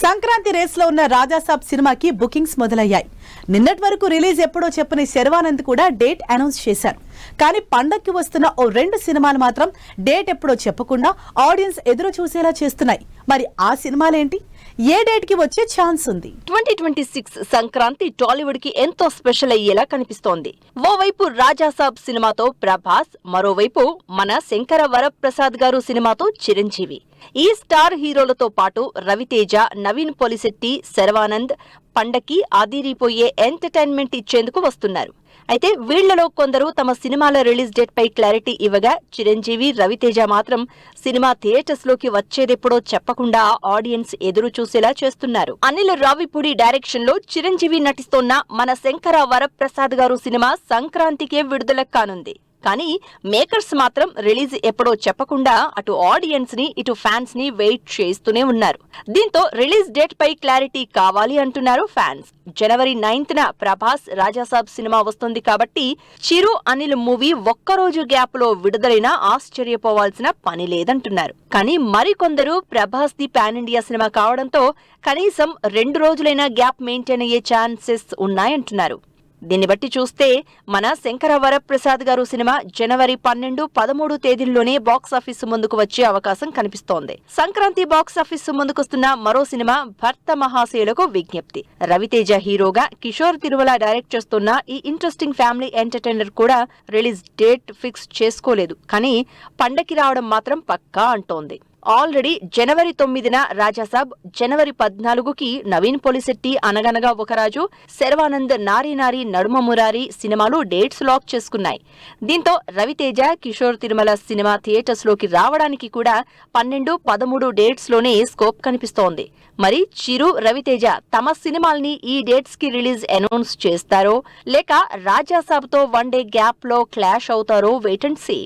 Sankranti race లో ఉన్న రాజాసాబ్ సినిమాకి బుకింగ్స్ మొదలయ్యాయి. నిన్నటి వరకు రిలీజ్ ఎప్పుడో చెప్పని శర్వానంద్ కూడా డేట్ అనౌన్స్ చేశారు. కానీ పండక్కి వస్తున్న ఓ 2 సినిమాలు మాత్రం డేట్ ఎప్పుడో చెప్పకుండా ఆడియన్స్ ఎదురు చూసేలా చేస్తున్నాయి. మరి ఆ సినిమాలేంటి? ఏ డేట్ కి వచ్చే ఛాన్స్ ఉంది? 2026 సంక్రాంతి టాలీవుడ్ కి ఎంతో స్పెషల్ అయ్యేలా కనిపిస్తోంది. ఓవైపు రాజాసాబ్ సినిమాతో ప్రభాస్, మరోవైపు మన శంకర వరప్రసాద్ గారు సినిమాతో చిరంజీవి. ఈ స్టార్ హీరోలతో పాటు రవితేజ, నవీన్ పొలిశెట్టి, శర్వానంద్ పండకి అదిరిపోయే ఎంటర్టైన్మెంట్ ఇచ్చేందుకు వస్తున్నారు. అయితే వీళ్లలో కొందరు తమ సినిమాల రిలీజ్ డేట్ పై క్లారిటీ ఇవ్వగా, చిరంజీవి, రవితేజ మాత్రం సినిమా థియేటర్స్ లోకి వచ్చేదెప్పుడో చెప్పకుండా ఆడియన్స్ ఎదురు చూసేలా చేస్తున్నారు. అనిల్ రావిపూడి డైరెక్షన్ లో చిరంజీవి నటిస్తోన్న మన శంకర వరప్రసాద్ గారు సినిమా సంక్రాంతికే విడుదల కానుంది. కానీ మేకర్స్ మాత్రం రిలీజ్ ఎప్పుడో చెప్పకుండా అటు ఆడియన్స్ ని ఇటు ఫ్యాన్స్ ని వెయిట్ చేస్తూనే ఉన్నారు. దీంతో రిలీజ్ డేట్ పై క్లారిటీ కావాలి అంటున్నారు ఫ్యాన్స్. జనవరి 9న ప్రభాస్ రాజాసాబ్ సినిమా వస్తుంది కాబట్టి చిరు, అనిల్ మూవీ ఒక్కరోజు గ్యాప్ లో విడుదలైనా ఆశ్చర్యపోవాల్సిన పని లేదంటున్నారు. కానీ మరికొందరు Prabhas the pan India cinema కావడంతో కనీసం 2 రోజులైనా గ్యాప్ మెయింటైన్ అయ్యే ఛాన్సెస్ ఉన్నాయంటున్నారు. దీన్ని బట్టి చూస్తే మన శంకర వరప్రసాద్ గారు సినిమా జనవరి 12, 13 తేదీల్లోనే బాక్సాఫీస్ ముందుకు వచ్చే అవకాశం కనిపిస్తోంది. సంక్రాంతి బాక్సాఫీస్ ముందుకొస్తున్న మరో సినిమా భర్త మహాశయులకు విజ్ఞప్తి. రవితేజ హీరోగా కిషోర్ తిరుమల డైరెక్ట్ చేస్తున్న ఈ ఇంట్రెస్టింగ్ ఫ్యామిలీ ఎంటర్టైనర్ కూడా రిలీజ్ డేట్ ఫిక్స్ చేసుకోలేదు. కానీ పండకి రావడం మాత్రం పక్కా అంటోంది. ఆల్రెడీ జనవరి 9న రాజాసాబ్, జనవరి 14కి నవీన్ పొలిశెట్టి అనగనగా ఒక రాజు, శర్వానంద్ నారీ నారీ నడుమ మురారి సినిమాలు డేట్స్ లాక్ చేసుకున్నాయి. దీంతో రవితేజ, కిషోర్ తిరుమల సినిమా థియేటర్స్ లోకి రావడానికి కూడా 12, 13 డేట్స్ లోనే స్కోప్ కనిపిస్తోంది. మరి చిరు, రవితేజ తమ సినిమాల్ని ఈ డేట్స్ కి రిలీజ్ అనౌన్స్ చేస్తారో లేక రాజాసాబ్ తో 1 డే గ్యాప్ లో క్లాష్ అవుతారో వెయిట్ అండ్ సీ.